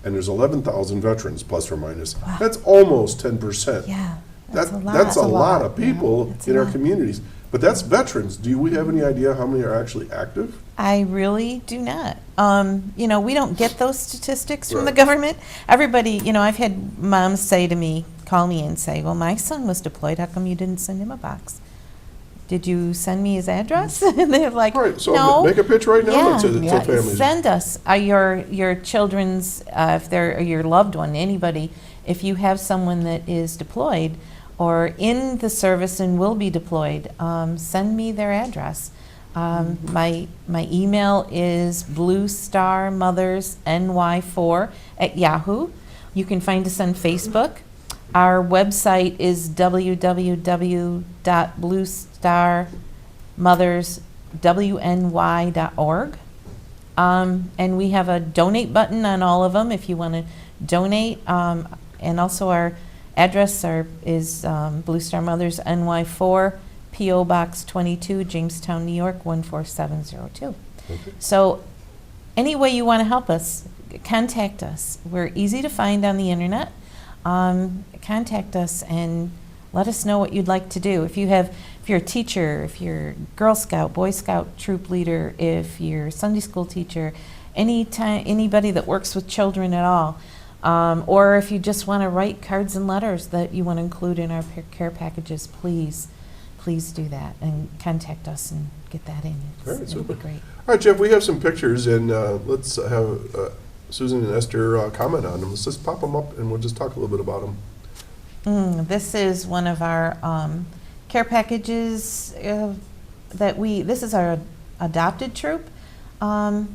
and there's 11,000 veterans, plus or minus. Wow. That's almost 10%. Yeah, that's a lot of people in our communities. But that's veterans. Do we have any idea how many are actually active? I really do not. We don't get those statistics from the government. Everybody, I've had moms call me and say, well, my son was deployed. How come you didn't send him a box? Did you send me his address? And they're like, so no. Make a pitch right now to families. Send us your children's, if they're your loved one, anybody. If you have someone that is deployed or in the service and will be deployed, send me their address. My email is bluestarmothersny4@yahoo. You can find us on Facebook. Our website is www.bluestarmotherswny.org. And we have a donate button on all of them if you want to donate. And also our address is Blue Star Mothers NY4, P.O. Box 22, Jamestown, New York 14702. So any way you want to help us, contact us. We're easy to find on the internet. Contact us and let us know what you'd like to do. If you're a teacher, if you're Girl Scout, Boy Scout troop leader, if you're a Sunday school teacher, anybody that works with children at all, or if you just want to write cards and letters that you want to include in our care packages, please do that and contact us and get that in. It'll be great. All right, Jeff, we have some pictures, and let's have Susan and Esther comment on them. Let's just pop them up, and we'll just talk a little bit about them. This is one of our care packages this is our adopted troop.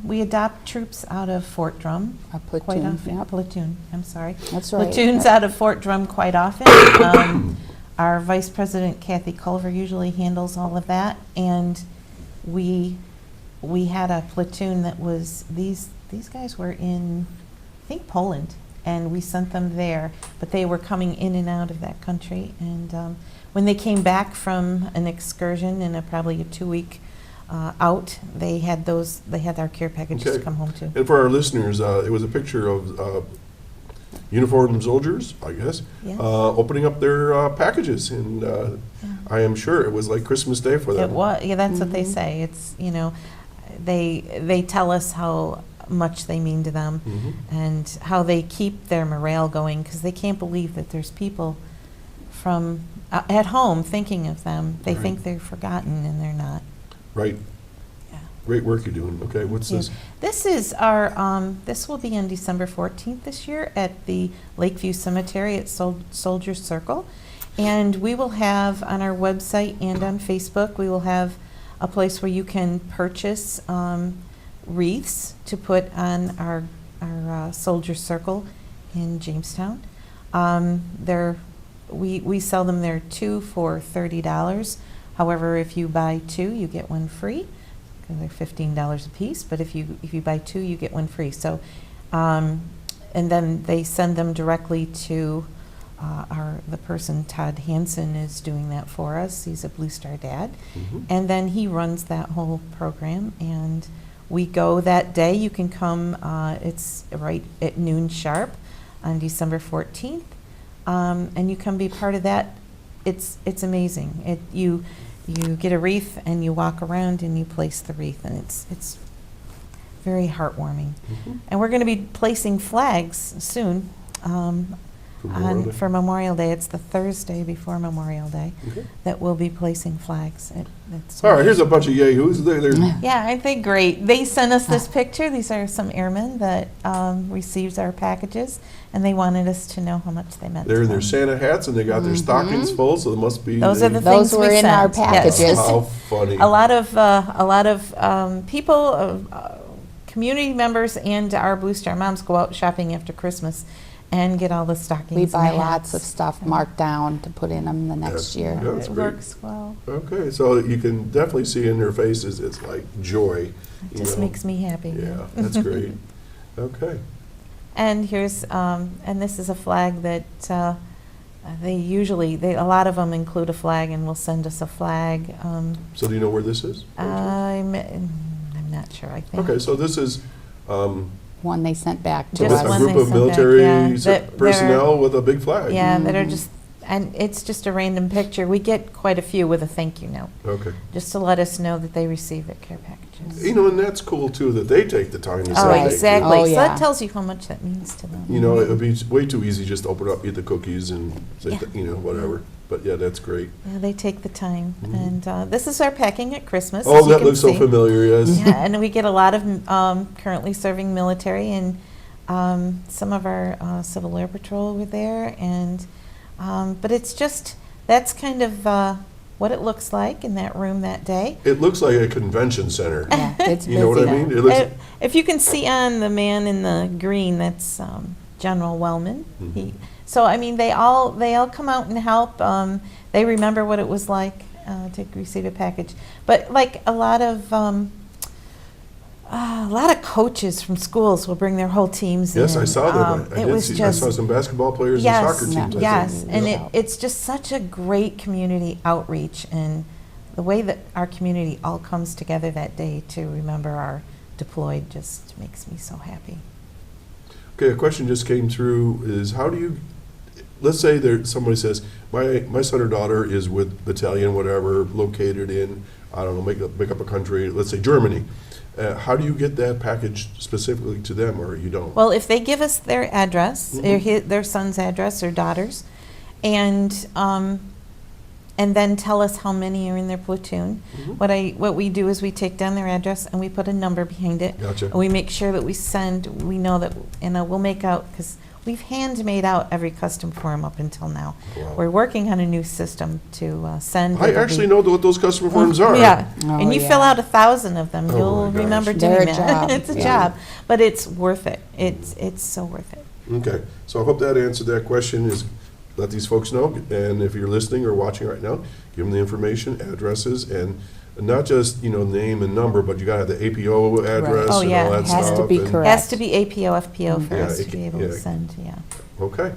We adopt troops out of Fort Drum quite often. Platoon, I'm sorry. That's right. Platoons out of Fort Drum quite often. Our Vice President Kathy Culver usually handles all of that, and we had a platoon that was these guys were in, I think, Poland, and we sent them there, but they were coming in and out of that country, and when they came back from an excursion in probably a 2-week out, they had our care packages to come home to. And for our listeners, it was a picture of uniformed soldiers, I guess, opening up their packages, and I am sure it was like Christmas Day for them. It was, that's what they say. It's they tell us how much they mean to them and how they keep their morale going, because they can't believe that there's people from at home thinking of them. They think they're forgotten, and they're not. Right. Great work you're doing. Okay, what's this? This is our, this will be on December 14th this year at the Lakeview Cemetery at Soldier Circle. And we will have on our website and on Facebook, we will have a place where you can purchase wreaths to put on our Soldier Circle in Jamestown. We sell them there 2 for $30. However, if you buy 2, you get 1 free. They're $15 a piece, but if you buy 2, you get 1 free. So, and then they send them directly to the person, Todd Hansen, is doing that for us. He's a Blue Star dad. Mhm. And then he runs that whole program. And we go that day. You can come, it's right at noon sharp on December 14th. And you can be part of that. It's amazing. You get a wreath and you walk around and you place the wreath, and it's very heartwarming. Mhm. And we're going to be placing flags soon for Memorial Day. It's the Thursday before Memorial Day Okay. that we'll be placing flags. All right, here's a bunch of yahoos. They're Yeah, I think great. They sent us this picture. These are some airmen that received our packages, and they wanted us to know how much they meant they're to in their them. Santa hats and they got their stockings full, so it must be. Those are the Those things were we in our sent. Yes. packages. How funny. A lot of people, community members, and our Blue Star moms go out shopping after Christmas and get all the stockings. We and buy the lots of hats. stuff marked down to put in them the next Yeah. year. Yeah. That's It great. works well. Okay, so you can definitely see in their faces, it's like joy. It just makes me happy. Yeah, that's great. Okay. And here's, and this is a flag that a lot of them include a flag and will send us a flag. So do you know where this is? I'm not sure, I think. Okay, so this is One they sent back to Just us. a one group they of sent back, military yeah. That personnel with a big flag. Yeah, that are just, and it's just a random picture. We get quite a few with a thank you note, Okay. just to let us know that they receive their care packages. You know, and that's cool too, that they take the time to say Oh, thank you. exactly. Oh, So yeah. that tells you how much that means to them. You know, it would be way too easy just to open up, eat the cookies and say, Yeah. whatever. But yeah, that's great. Yeah, they take the time. Mhm. And this is our packing at Christmas. Oh, as you that can looks so see. familiar, yes. Yeah, and we get a lot of currently serving military, and some of our Civil Air Patrol were there. And but it's just, that's kind of what it looks like in that room that day. It looks like a convention center. Yeah, it's You know what I busy. mean? It looks, If you can see on the man in the green, that's General Wellman. Mhm. So I mean, they all come out and help. They remember what it was like to receive a package. But like a lot of coaches from schools will bring their whole teams in. yes, I saw that. I It did was see, I just, saw some basketball players yes, and soccer teams. I think. yes, and Yeah. it's just such a great community outreach, and the way that our community all comes together that day to remember our deployed just makes me so happy. Okay, a question just came through is how do you, let's say there, somebody says, my son or daughter is with battalion, whatever, located in, I don't know, make up a country, let's say Germany. How do you get that package specifically to them, or you don't? Well, if they give us their address, Mhm. their son's address or daughter's, and then tell us how many are in their platoon. Mhm. What we do is we take down their address and we put a number behind it. Gotcha. And we make sure that we know that, we'll make out, because we've handmade out every custom form up until now. Wow. We're working on a new system to send. I It'll actually be- know what those customer forms are. Yeah, Oh, and you yeah. fill out 1,000 of them, Oh you'll my gosh. remember They're doing a that. job, It's a yeah. job, but it's worth it. It's so worth it. Okay, so I hope that answered that question, is let these folks know, and if you're listening or watching right now, give them the information, addresses, and not just, name and number, but you gotta have the APO address Oh, and yeah. all that stuff. Has to be and- correct. Has to be APO, FPO for Yeah, us it to ca- be able yeah. to send, yeah. Okay.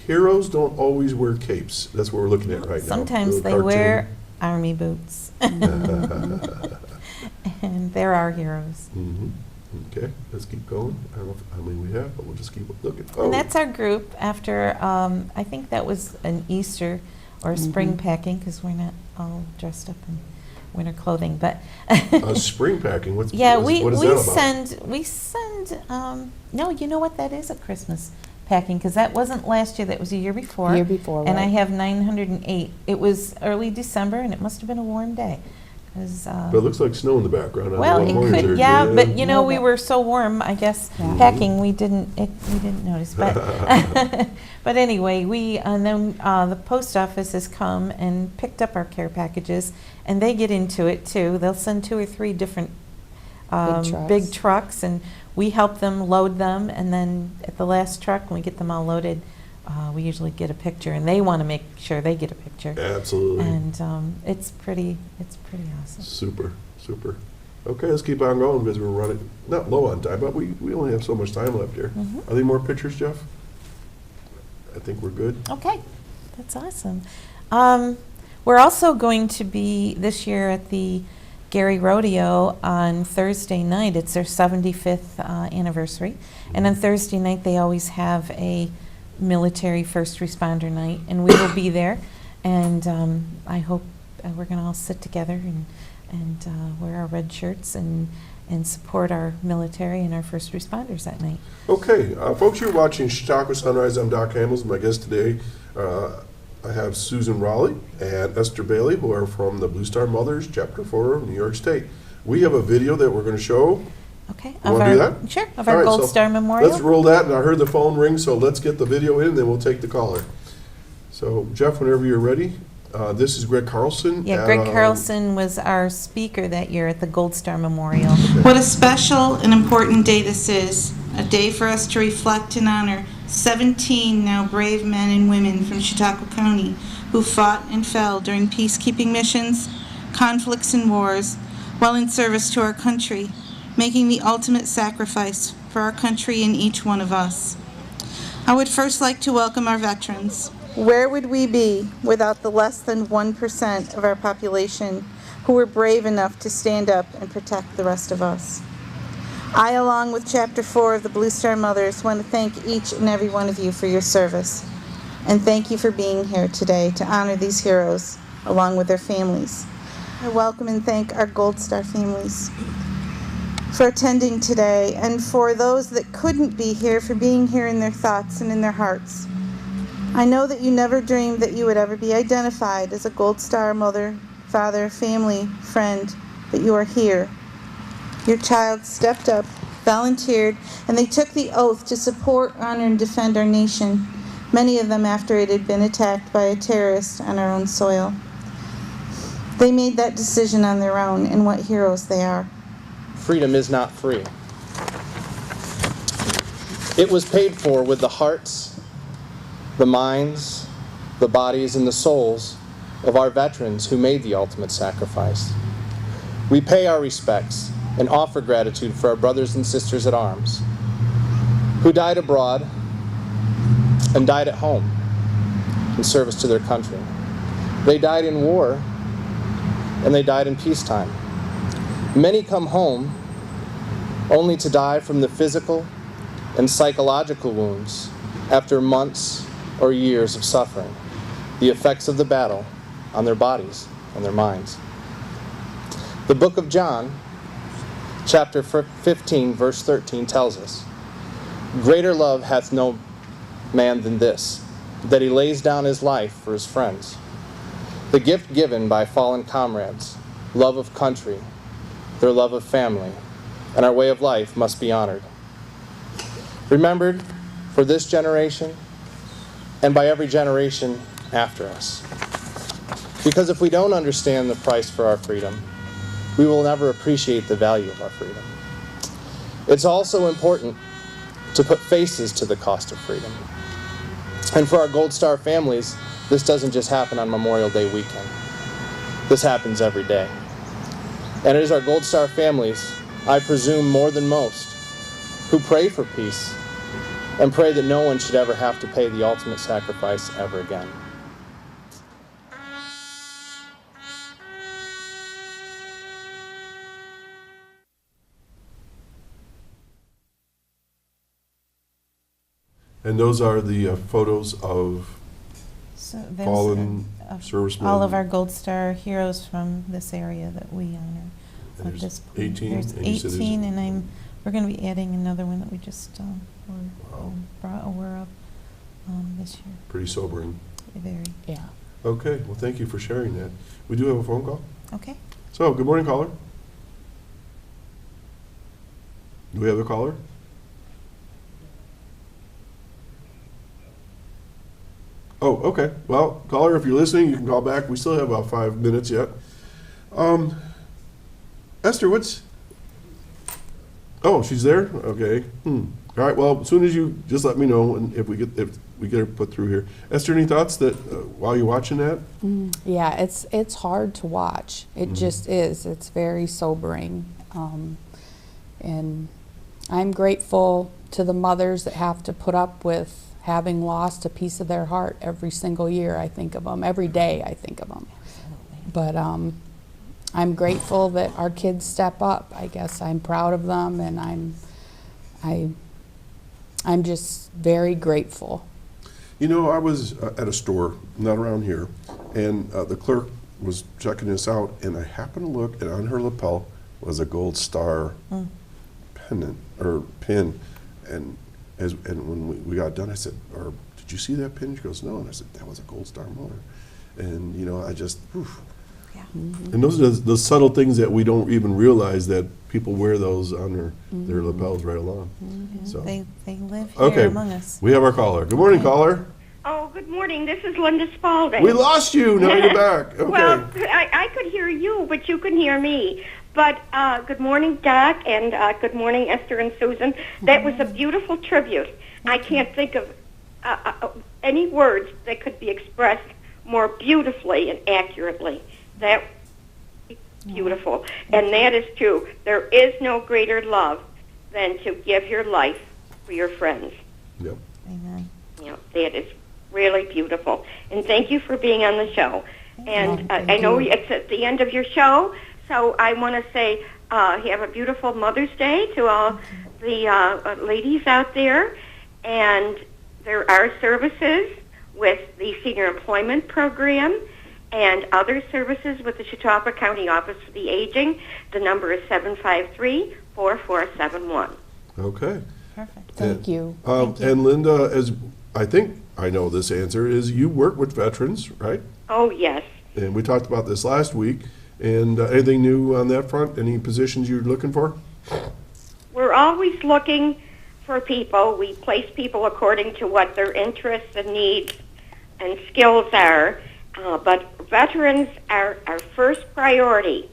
Heroes don't always wear capes. That's what we're looking at right now. Sometimes Little they wear cartoon. army boots. And they're our heroes. Mhm. Okay, let's keep going. I don't know how many we have, but we'll just keep looking. And that's our group after, I think that was an Easter or spring packing, because we're not all dressed up in winter clothing, but. Spring packing, what is Yeah, that we about? send, no, you know what, that is a Christmas packing, because that wasn't last year, that was the year before. Year before, And I right. have 908. It was early December, and it must have been a warm day. 'Cause, But it looks like snow in the background. on well, the it monitor. could, yeah, but you know, Yeah, we but- were so warm, I guess, Yeah. packing, we didn't notice, but, but anyway, and then the post office has come and picked up our care packages, and they get into it too. They'll send 2 or 3 different big trucks, and we help them load them, and then at the last truck, when we get them all loaded, we usually get a picture, and they want to make sure they get a picture. Absolutely. And it's pretty awesome. Super, super. Okay, let's keep on going because we're running, not low on time, but we only have so much time left here. Mhm. Are there more pictures, Jeff? I think we're good. Okay, that's awesome. We're also going to be this year at the Gary Rodeo on Thursday night. It's their 75th anniversary. And on Thursday night, they always have a military first responder night, and we will be there. And I hope we're going to all sit together and wear our red shirts and support our military and our first responders that night. Okay, folks, you're watching Chautauqua Sunrise. I'm Doc Hamels. My guest today, I have Susan Rowley and Esther Bailey, who are from the Blue Star Mothers, Chapter 4 of New York State. We have a video that we're going to show. Okay. You want to do that? Sure, of our Gold Star Memorial. Let's roll that, and I heard the phone ring, so let's get the video in, and then we'll take the caller. So, Jeff, whenever you're ready, this is Greg Carlson. Yeah, Greg Carlson was our speaker that year at the Gold Star Memorial. What a special and important day this is, a day for us to reflect and honor 17 now brave men and women from Chautauqua County who fought and fell during peacekeeping missions, conflicts, and wars while in service to our country, making the ultimate sacrifice for our country and each one of us. I would first like to welcome our veterans. Where would we be without the less than 1% of our population who were brave enough to stand up and protect the rest of us? I, along with Chapter 4 of the Blue Star Mothers, want to thank each and every one of you for your service. And thank you for being here today to honor these heroes along with their families. I welcome and thank our Gold Star families for attending today, and for those that couldn't be here, for being here in their thoughts and in their hearts. I know that you never dreamed that you would ever be identified as a Gold Star mother, father, family, friend, but you are here. Your child stepped up, volunteered, and they took the oath to support, honor, and defend our nation, many of them after it had been attacked by a terrorist on our own soil. They made that decision on their own, and what heroes they are. Freedom is not free. It was paid for with the hearts, the minds, the bodies, and the souls of our veterans who made the ultimate sacrifice. We pay our respects and offer gratitude for our brothers and sisters at arms who died abroad and died at home in service to their country. They died in war and they died in peacetime. Many come home only to die from the physical and psychological wounds after months or years of suffering, the effects of the battle on their bodies and their minds. The book of John, chapter 15, verse 13 tells us, "Greater love hath no man than this, that he lays down his life for his friends." The gift given by fallen comrades, love of country, their love of family, and our way of life must be honored. Remembered for this generation and by every generation after us. Because if we don't understand the price for our freedom, we will never appreciate the value of our freedom. It's also important to put faces to the cost of freedom. And for our Gold Star families, this doesn't just happen on Memorial Day weekend. This happens every day. And it is our Gold Star families, I presume more than most, who pray for peace and pray that no one should ever have to pay the ultimate sacrifice ever again. And those are the photos of fallen servicemen. All of our Gold Star heroes from this area that we honor. There's this point. 18. There's and you said 18, and we're going to be adding another one that we just brought aware of this year. Pretty sobering. Very. Yeah. Okay, well, thank you for sharing that. We do have a phone call. Okay. So, good morning, caller. Do we have a caller? Oh, okay. Well, caller, if you're listening, you can call back. We still have about 5 minutes yet. Esther, what's... Oh, she's there? Okay. All right, well, as soon as you just let me know, and if we get her put through here. Esther, any thoughts that while you're watching that? Yeah, it's hard to watch. It just is. It's very sobering. And I'm grateful to the mothers that have to put up with having lost a piece of their heart every single year. I think of them. Every day I think of them. But I'm grateful that our kids step up. I guess I'm proud of them, and I'm just very grateful. You know, I was at a store, not around here, and the clerk was checking this out, and I happened to look, and on her lapel was a gold star pin, and when we got done, I said, "Did you see that pin?" She goes, "No," and I said, "That was a gold star motor," and you know, I just, and those are the subtle things that we don't even realize that people wear those on their lapels right along. So They live here among us. We have our caller. Good morning, caller. Oh, good morning. This is Linda Spalding. We lost you. Now you're back. Okay. Well, I could hear you, but you couldn't hear me. But good morning, Doc, and good morning, Esther and Susan. That was a beautiful tribute. I can't think of any words that could be expressed more beautifully and accurately. That beautiful. And that is true. There is no greater love than to give your life for your friends. Yep. Amen. You know, that is really beautiful. And thank you for being on the show. And I know it's at the end of your show, so I want to say have a beautiful Mother's Day to all the ladies out there. And there are services with the Senior Employment Program and other services with the Chautauqua County Office for the Aging. The number is 753-4471. Okay. Perfect. Thank you. And Linda, as I think I know this answer, is you work with veterans, right? Oh, yes. And we talked about this last week. And anything new on that front? Any positions you're looking for? We're always looking for people. We place people according to what their interests and needs and skills are. But veterans are our first priority.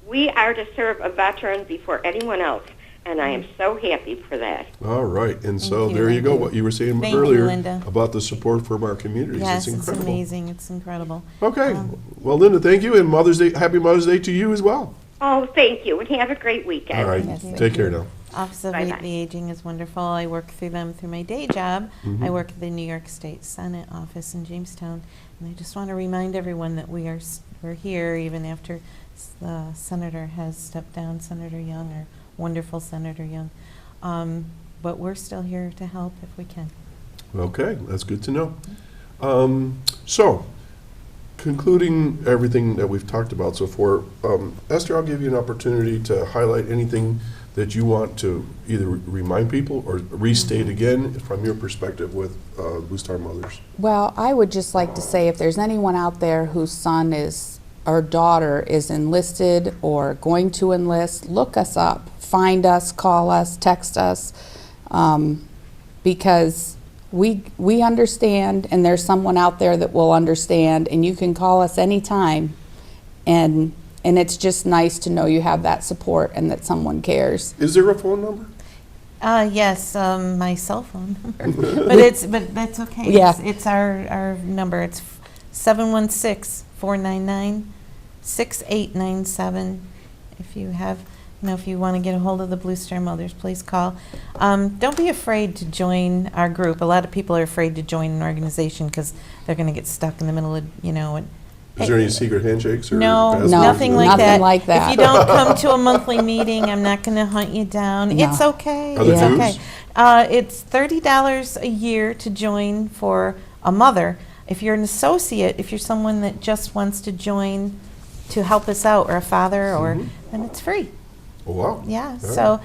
We are to serve a veteran before anyone else, and I am so happy for that. All right, and so there you go, what you were saying earlier about the support from our communities. Yes, it's incredible. It's amazing. It's incredible. Okay, well, Linda, thank you, and Mother's Day, happy Mother's Day to you as well. Oh, thank you, and have a great weekend. All right, take care now. Office of the Aging is wonderful. I work through them through my day job. I work at the New York State Senate office in Jamestown, and I just want to remind everyone that we're here even after the senator has stepped down, Senator Young, our wonderful Senator Young. But we're still here to help if we can. Okay, that's good to know. So, concluding everything that we've talked about so far, Esther, I'll give you an opportunity to highlight anything that you want to either remind people or restate again from your perspective with Blue Star Mothers. Well, I would just like to say if there's anyone out there whose son is or daughter is enlisted or going to enlist, look us up, find us, call us, text us, because we understand, and there's someone out there that will understand, and you can call us anytime, and it's just nice to know you have that support and that someone cares. Is there a phone number? Yes, my cell phone number. but that's okay. Yeah. It's our number. It's 716-499-6897. If you have, if you want to get a hold of the Blue Star Mothers, please call. Don't be afraid to join our group. A lot of people are afraid to join an organization because they're going to get stuck in the middle of, Is there any secret handshakes? Or No, nothing like that. If you don't come to a monthly meeting, I'm not going to hunt you down. No. It's okay. Are there dues? It's $30 a year to join for a mother. If you're an associate, if you're someone that just wants to join to help us out, or a father, then it's free. Oh, wow. Yeah. So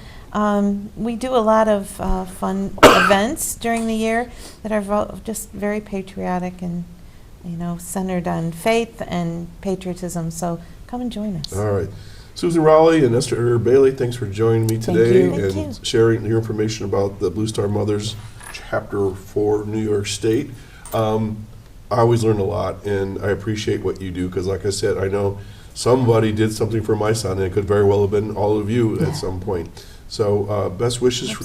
we do a lot of fun events during the year that are just very patriotic and centered on faith and patriotism. So come and join us. All right. Susan Rowley and Esther Bailey, thanks for joining me today and sharing your information about the Blue Star Mothers Chapter 4 New York State. I always learn a lot, and I appreciate what you do because, like I said, I know somebody did something for my son, and it could very well have been all of you at some point. So best wishes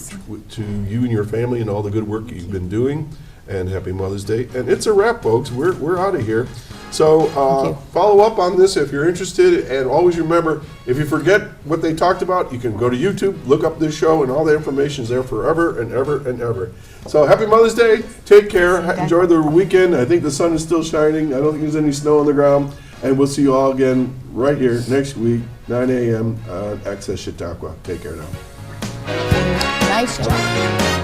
to you and your family and all the good work you've been doing. And happy Mother's Day. And it's a wrap, folks. We're out of here. So follow up on this if you're interested, and always remember, if you forget what they talked about, you can go to YouTube, look up this show, and all the information is there forever and ever and ever. So happy Mother's Day. Take care. Enjoy the weekend. I think the sun is still shining. I don't think there's any snow on the ground. And we'll see you all again right here next week, 9 a.m. on Access Chautauqua. Take care now. Nice job.